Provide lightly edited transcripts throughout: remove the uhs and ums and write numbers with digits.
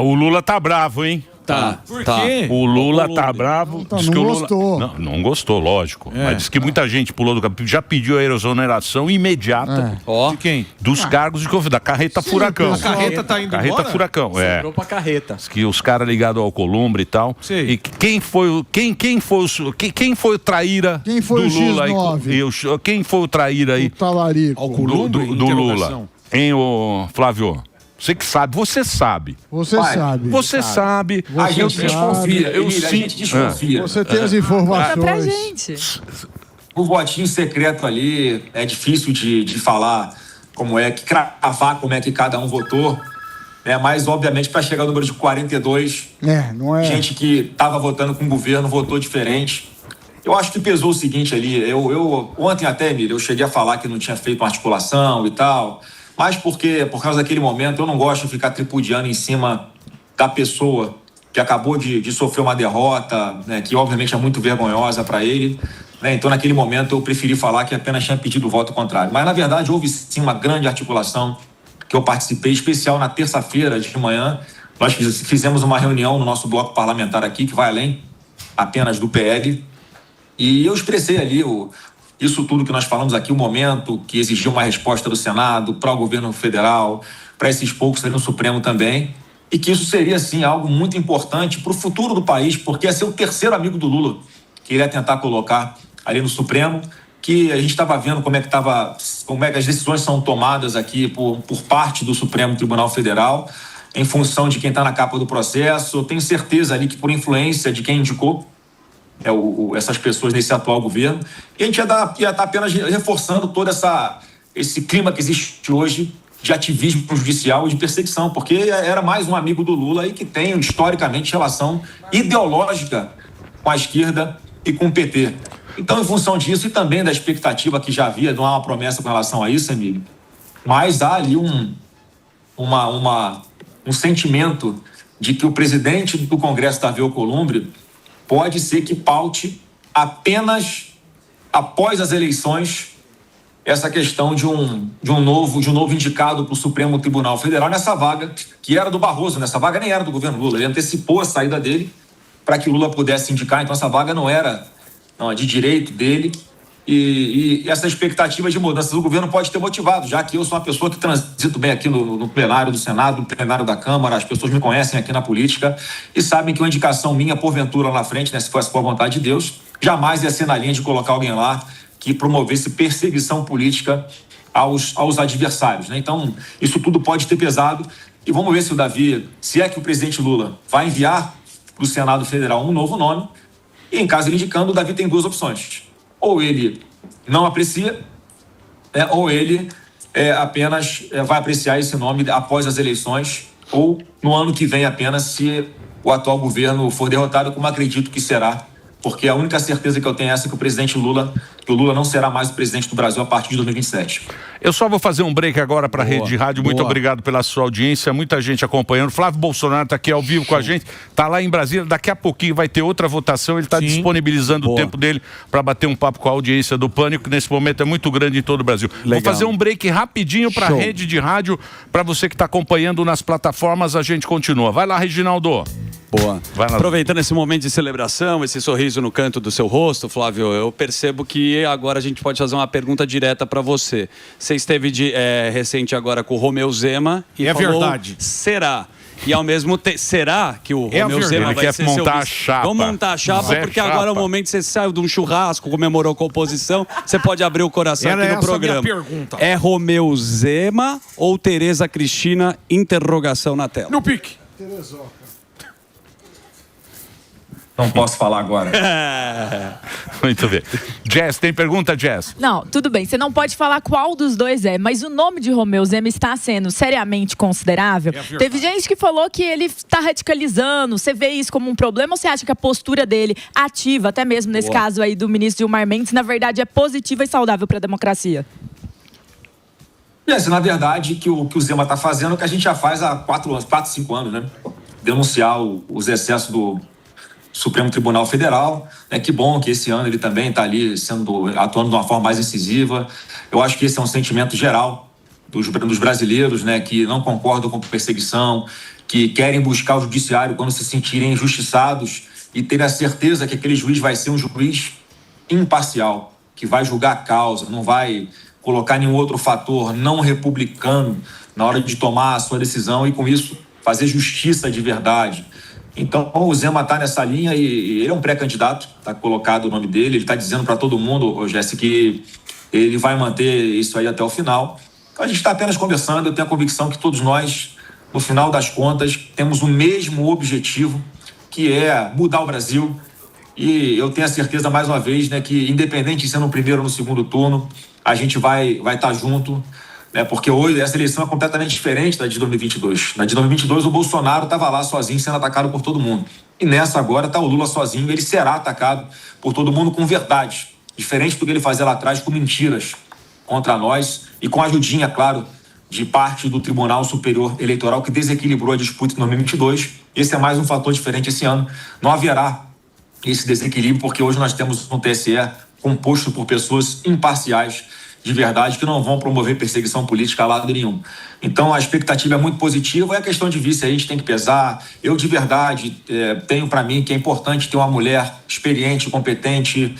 O Lula tá bravo, hein? Tá. Por quê? O Lula tá bravo. Então, Diz não que o Lula... gostou. Não gostou, lógico. Mas diz que muita gente pulou do capítulo. Já pediu a exoneração imediata De quem? dos cargos de confiança, da carreta furacão. A carreta tá indo Carreta embora? furacão, Sobrou pra carreta. Diz que os caras ligados ao Columbre e tal. Sei. E quem foi o traíra Quem foi do o Lula? X9? Quem foi o traíra aí O talarico. Ao Columbre? do Lula? Hein, ô Flávio? Você que sabe, você sabe. Você sabe. Você sabe. A gente desconfia, Eu Emília, a sim. gente desconfia. Você tem as Conta informações. pra gente. O votinho secreto ali é difícil de falar como é, que cravar como é que cada um votou, né? Mas, obviamente, para chegar ao número de 42, Não é. gente que estava votando com o governo votou diferente. Eu acho que pesou o seguinte ali, ontem até, Emília, eu cheguei a falar que não tinha feito uma articulação e tal, mas por causa daquele momento, eu não gosto de ficar tripudiando em cima da pessoa que acabou de sofrer uma derrota, né, que obviamente é muito vergonhosa para ele, né? Então, naquele momento, eu preferi falar que apenas tinha pedido o voto contrário. Mas, na verdade, houve sim uma grande articulação que eu participei, especial na terça-feira de manhã. Nós fizemos uma reunião no nosso bloco parlamentar aqui, que vai além apenas do PL, e eu expressei ali isso tudo que nós falamos aqui, o momento que exigiu uma resposta do Senado para o governo federal, para esses poucos ali no Supremo também, e que isso seria, sim, algo muito importante para o futuro do país, porque ia ser o terceiro amigo do Lula que ele ia tentar colocar ali no Supremo, que a gente estava vendo como é que as decisões são tomadas aqui por parte do Supremo Tribunal Federal, em função de quem está na capa do processo. Eu tenho certeza ali que por influência de quem indicou essas pessoas nesse atual governo, e a gente ia estar apenas reforçando todo esse clima que existe hoje de ativismo judicial e de perseguição, porque era mais um amigo do Lula aí que tem historicamente relação ideológica com a esquerda e com o PT. Então, em função disso e também da expectativa que já havia, não há uma promessa com relação a isso, Emílio, mas há ali um sentimento de que o presidente do Congresso, Davi Alcolumbre, pode ser que paute apenas após as eleições essa questão de um novo indicado para o Supremo Tribunal Federal nessa vaga que era do Barroso. Nessa vaga nem era do governo Lula. Ele antecipou a saída dele para que Lula pudesse indicar. Então essa vaga não era de direito dele. E essa expectativa de mudança do governo pode ter motivado, já que eu sou uma pessoa que transito bem aqui no plenário do Senado, no plenário da Câmara, as pessoas me conhecem aqui na política e sabem que uma indicação minha, porventura, lá na frente, né, se fosse por vontade de Deus, jamais ia ser na linha de colocar alguém lá que promovesse perseguição política aos adversários, né? Então, isso tudo pode ter pesado e vamos ver se o Davi, se é que o presidente Lula vai enviar para o Senado Federal um novo nome e, em caso ele indicando, o Davi tem duas opções. Ou ele não aprecia, ou ele apenas vai apreciar esse nome após as eleições, ou no ano que vem apenas, se o atual governo for derrotado, como acredito que será, porque a única certeza que eu tenho é essa, que o Lula não será mais o presidente do Brasil a partir de 2027. Eu só vou fazer um break agora para a Rede de Rádio. Muito obrigado pela sua audiência, muita gente acompanhando. Flávio Bolsonaro está aqui ao vivo com a gente, está lá em Brasília. Daqui a pouquinho vai ter outra votação. Ele está disponibilizando o tempo dele para bater um papo com a audiência do Pânico, que nesse momento é muito grande em todo o Brasil. Legal. Vou fazer um break rapidinho para a Rede de Rádio, para você que está acompanhando nas plataformas. A gente continua. Vai lá, Reginaldo. Boa. Aproveitando esse momento de celebração, esse sorriso no canto do seu rosto, Flávio, eu percebo que agora a gente pode fazer uma pergunta direta para você. Você esteve recente agora com o Romeu Zema e falou, verdade. Será? E ao mesmo tempo, será que o Romeu Zema vai ser seu montar a chapa. Vamos montar a chapa, porque agora é o momento que você saiu de um churrasco, comemorou com a oposição, você pode abrir o coração aqui no programa. Minha pergunta. É Romeu Zema ou Tereza Cristina? Interrogação na tela. No pique. Não posso falar agora. Muito bem. Jess, tem pergunta, Jess? Não, tudo bem. Você não pode falar qual dos dois é, mas o nome de Romeu Zema está sendo seriamente considerável. Teve gente que falou que ele está radicalizando. Você vê isso como um problema ou você acha que a postura dele, ativa, até mesmo nesse caso aí do ministro Gilmar Mendes, na verdade é positiva e saudável para a democracia? Na verdade, que o Zema está fazendo é o que a gente já faz há 4, 5 anos, né? Denunciar os excessos do Supremo Tribunal Federal, né? Que bom que esse ano ele também está ali atuando de uma forma mais incisiva. Eu acho que esse é um sentimento geral dos brasileiros, né, que não concordam com perseguição, que querem buscar o judiciário quando se sentirem injustiçados e terem a certeza que aquele juiz vai ser um juiz imparcial, que vai julgar a causa, não vai colocar nenhum outro fator não republicano na hora de tomar a sua decisão e, com isso, fazer justiça de verdade. Então, o Zema está nessa linha e ele é um pré-candidato, está colocado o nome dele, ele está dizendo para todo mundo, Jéssica, que ele vai manter isso aí até o final. Então, a gente está apenas conversando, eu tenho a convicção que todos nós, no final das contas, temos o mesmo objetivo, que é mudar o Brasil. E eu tenho a certeza, mais uma vez, né, que independente de ser no primeiro ou no segundo turno, a gente vai estar junto, né, porque hoje essa eleição é completamente diferente da de 2022. Na de 2022, o Bolsonaro estava lá sozinho, sendo atacado por todo mundo. E nessa agora está o Lula sozinho, ele será atacado por todo mundo com verdade. Diferente do que ele fazia lá atrás, com mentiras contra nós e com a ajudinha, claro, de parte do Tribunal Superior Eleitoral, que desequilibrou a disputa em 2022. Esse é mais um fator diferente esse ano. Não haverá esse desequilíbrio, porque hoje nós temos um TSE composto por pessoas imparciais, de verdade, que não vão promover perseguição política a lado nenhum. Então, a expectativa é muito positiva, é a questão de vice, a gente tem que pesar. Eu, de verdade, tenho para mim que é importante ter uma mulher experiente, competente,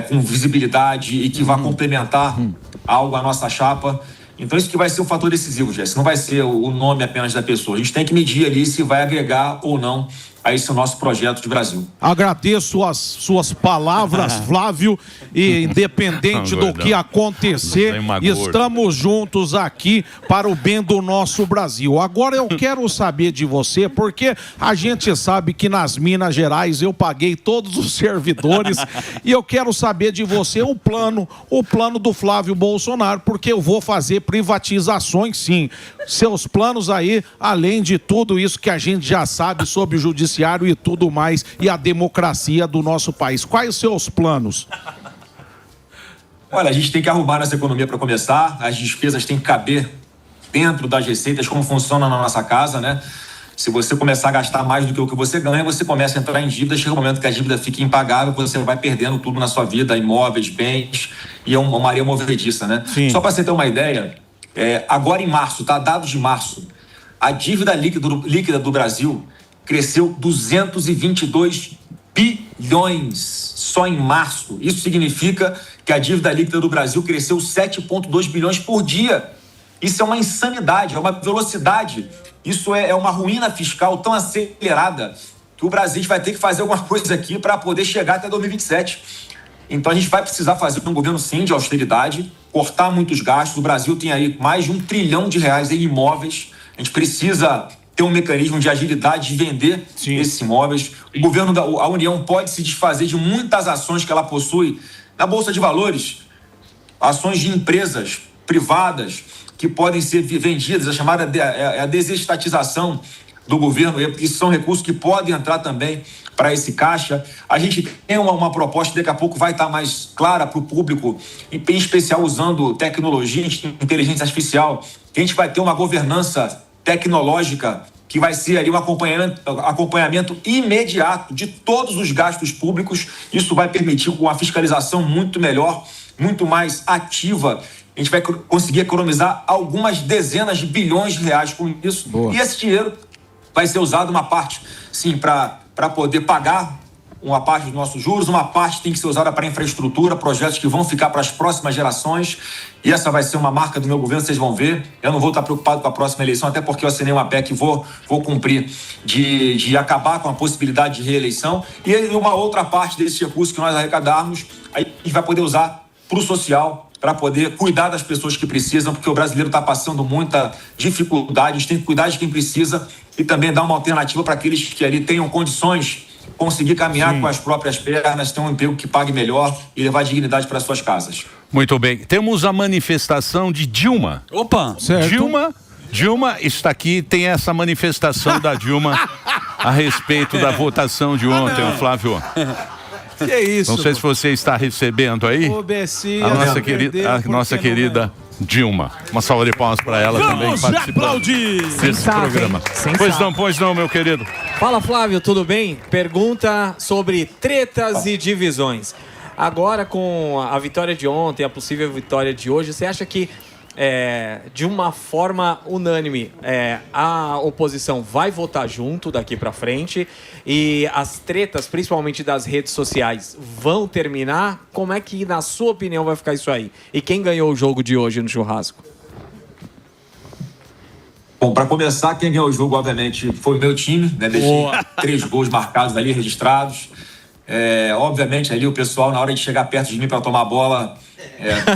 com visibilidade e que vá complementar algo à nossa chapa. Então, isso que vai ser o fator decisivo, Jéssica. Não vai ser o nome apenas da pessoa. A gente tem que medir ali se vai agregar ou não a esse nosso projeto de Brasil. Agradeço as suas palavras, Flávio, e independente do que acontecer, estamos juntos aqui para o bem do nosso Brasil. Agora eu quero saber de você, porque a gente sabe que nas Minas Gerais eu paguei todos os servidores e eu quero saber de você o plano do Flávio Bolsonaro, porque eu vou fazer privatizações, sim. Seus planos aí, além de tudo isso que a gente já sabe sobre o judiciário e tudo mais, e a democracia do nosso país. Quais os seus planos? Olha, a gente tem que arrumar nossa economia para começar, as despesas têm que caber dentro das receitas, como funciona na nossa casa, né? Se você começar a gastar mais do que o que você ganha, você começa a entrar em dívida, chega um momento que a dívida fica impagável, você vai perdendo tudo na sua vida, imóveis, bens, e é uma mareia movediça, né? Sim. Só para você ter uma ideia, agora em março, tá? Dados de março, a dívida líquida do Brasil cresceu 222 bilhões só em março. Isso significa que a dívida líquida do Brasil cresceu 7,2 bilhões por dia. Isso é uma insanidade, é uma velocidade. Isso é uma ruína fiscal tão acelerada que o Brasil vai ter que fazer alguma coisa aqui para poder chegar até 2027. Então a gente vai precisar fazer um governo, sim, de austeridade, cortar muitos gastos. O Brasil tem aí mais de R$1 trilhão em imóveis. A gente precisa ter um mecanismo de agilidade de vender esses imóveis. O governo a União pode se desfazer de muitas ações que ela possui na Bolsa de Valores, ações de empresas privadas que podem ser vendidas, a chamada a desestatização do governo. Isso são recursos que podem entrar também para esse caixa. A gente tem uma proposta que daqui a pouco vai estar mais clara para o público, em especial usando tecnologia, inteligência artificial, que a gente vai ter uma governança tecnológica que vai ser ali um acompanhamento imediato de todos os gastos públicos. Isso vai permitir uma fiscalização muito melhor, muito mais ativa. A gente vai conseguir economizar algumas dezenas de bilhões de reais com isso. Boa. E esse dinheiro vai ser usado, uma parte, sim, para poder pagar uma parte dos nossos juros, uma parte tem que ser usada para infraestrutura, projetos que vão ficar para as próximas gerações. E essa vai ser uma marca do meu governo, vocês vão ver. Eu não vou estar preocupado com a próxima eleição, até porque eu assinei uma PEC e vou cumprir de acabar com a possibilidade de reeleição. E uma outra parte desse recurso que nós arrecadarmos, aí a gente vai poder usar para o social, para poder cuidar das pessoas que precisam, porque o brasileiro está passando muita dificuldade, a gente tem que cuidar de quem precisa e também dar uma alternativa para aqueles que ali tenham condições, conseguir caminhar com as próprias pernas, ter um emprego que pague melhor e levar dignidade para suas casas. Muito bem. Temos a manifestação de Dilma. Opa! Certo. Dilma está aqui, tem essa manifestação da Dilma a respeito da votação de ontem, Flávio. Que é isso? Não sei se você está recebendo aí a nossa querida Dilma. Uma salva de palmas para ela também participando desse programa. Pois não, meu querido. Fala, Flávio, tudo bem? Pergunta sobre tretas e divisões. Agora, com a vitória de ontem, a possível vitória de hoje, você acha que de uma forma unânime, a oposição vai votar junto daqui para frente e as tretas, principalmente das redes sociais, vão terminar? Como é que, na sua opinião, vai ficar isso aí? E quem ganhou o jogo de hoje no churrasco? Bom, para começar, quem ganhou o jogo, obviamente, foi o meu time, né? Deixei 3 gols marcados ali, registrados. Obviamente, ali o pessoal, na hora de chegar perto de mim para tomar a bola,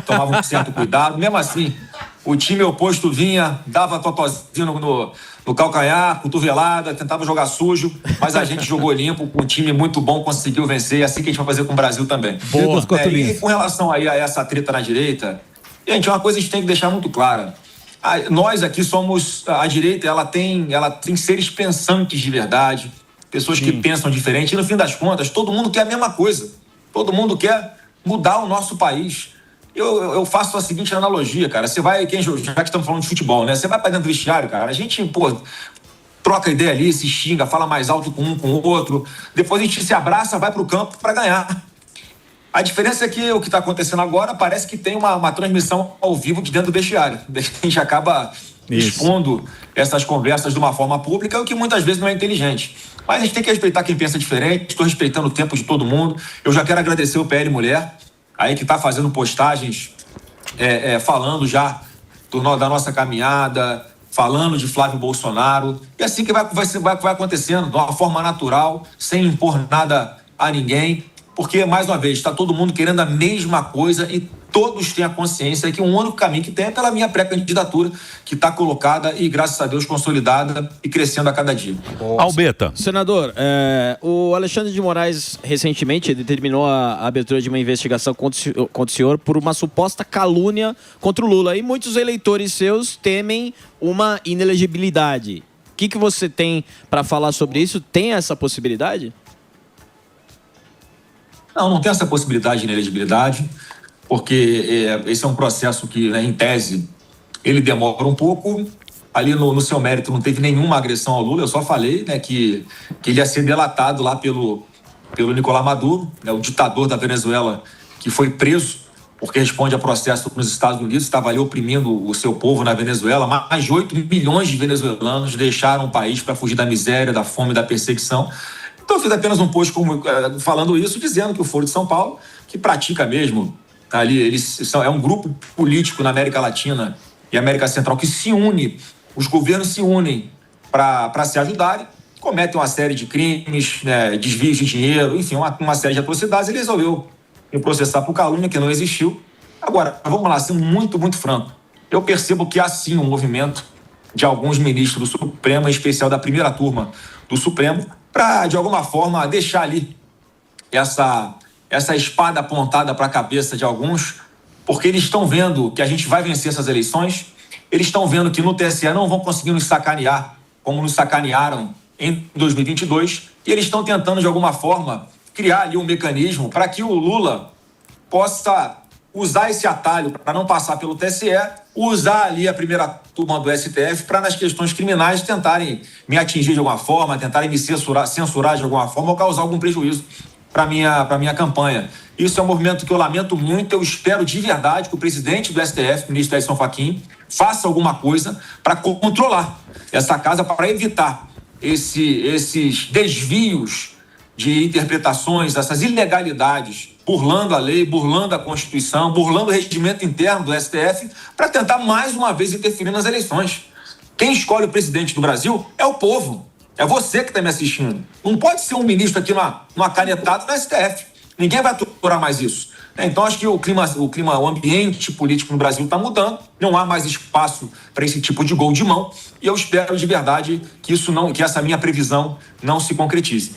tomava um certo cuidado. Mesmo assim, o time oposto vinha, dava totozinho no calcanhar, cotovelada, tentava jogar sujo, mas a gente jogou limpo, com um time muito bom, conseguiu vencer. É assim que a gente vai fazer com o Brasil também. E com relação aí a essa treta na direita, gente, uma coisa a gente tem que deixar muito clara. Nós aqui somos... A direita, ela tem seres pensantes de verdade, pessoas que pensam diferente. E, no fim das contas, todo mundo quer a mesma coisa. Todo mundo quer mudar o nosso país. Eu faço a seguinte analogia, cara. Você vai... Já que estamos falando de futebol, né? Você vai para dentro do vestiário, cara. A gente, troca ideia ali, se xinga, fala mais alto com um, com o outro. Depois a gente se abraça, vai para o campo para ganhar. A diferença é que o que está acontecendo agora parece que tem uma transmissão ao vivo de dentro do vestiário. A gente acaba expondo essas conversas de uma forma pública, o que muitas vezes não é inteligente. Mas a gente tem que respeitar quem pensa diferente. Estou respeitando o tempo de todo mundo. Eu já quero agradecer o PL Mulher, aí que está fazendo postagens falando já da nossa caminhada, falando de Flávio Bolsonaro. E assim que vai acontecendo, de uma forma natural, sem impor nada a ninguém. Porque, mais uma vez, está todo mundo querendo a mesma coisa e todos têm a consciência que o único caminho que tem é pela minha pré-candidatura, que está colocada e, graças a Deus, consolidada e crescendo a cada dia. Albeta. Senador, o Alexandre de Moraes, recentemente, determinou a abertura de uma investigação contra o senhor por uma suposta calúnia contra o Lula. E muitos eleitores seus temem uma inelegibilidade. O que você tem para falar sobre isso? Tem essa possibilidade? Não tem essa possibilidade de inelegibilidade, porque esse é um processo que, em tese, ele demora um pouco. Ali no seu mérito não teve nenhuma agressão ao Lula, eu só falei, né, que ele ia ser delatado lá pelo Nicolás Maduro, né, o ditador da Venezuela, que foi preso porque responde a processo nos Estados Unidos, estava ali oprimindo o seu povo na Venezuela. Mais de 8 milhões de venezuelanos deixaram o país para fugir da miséria, da fome, da perseguição. Então eu fiz apenas um post falando isso, dizendo que o Foro de São Paulo, que pratica mesmo, ali, é um grupo político na América Latina e América Central que se une, os governos se unem para se ajudarem, cometem uma série de crimes, né, desvios de dinheiro, enfim, uma série de atrocidades. Ele resolveu me processar por calúnia que não existiu. Agora, vamos lá, sendo muito, muito franco, eu percebo que há sim um movimento de alguns ministros do Supremo, em especial da primeira turma do Supremo, para, de alguma forma, deixar ali essa espada apontada para a cabeça de alguns, porque eles estão vendo que a gente vai vencer essas eleições, eles estão vendo que no TSE não vão conseguir nos sacanear como nos sacanearam em 2022, e eles estão tentando, de alguma forma, criar ali um mecanismo para que o Lula possa usar esse atalho para não passar pelo TSE, usar ali a primeira turma do STF para, nas questões criminais, tentarem me atingir de alguma forma, tentarem me censurar de alguma forma ou causar algum prejuízo para minha campanha. Isso é um movimento que eu lamento muito. Eu espero de verdade que o presidente do STF, o ministro Edson Fachin, faça alguma coisa para controlar essa casa, para evitar esses desvios de interpretações, essas ilegalidades, burlando a lei, burlando a Constituição, burlando o regimento interno do STF, para tentar mais uma vez interferir nas eleições. Quem escolhe o presidente do Brasil é o povo. É você que está me assistindo. Não pode ser um ministro aqui numa canetada no STF. Ninguém vai aturar mais isso. Então, acho que o ambiente político no Brasil está mudando. Não há mais espaço para esse tipo de gol de mão. E eu espero de verdade que essa minha previsão não se concretize.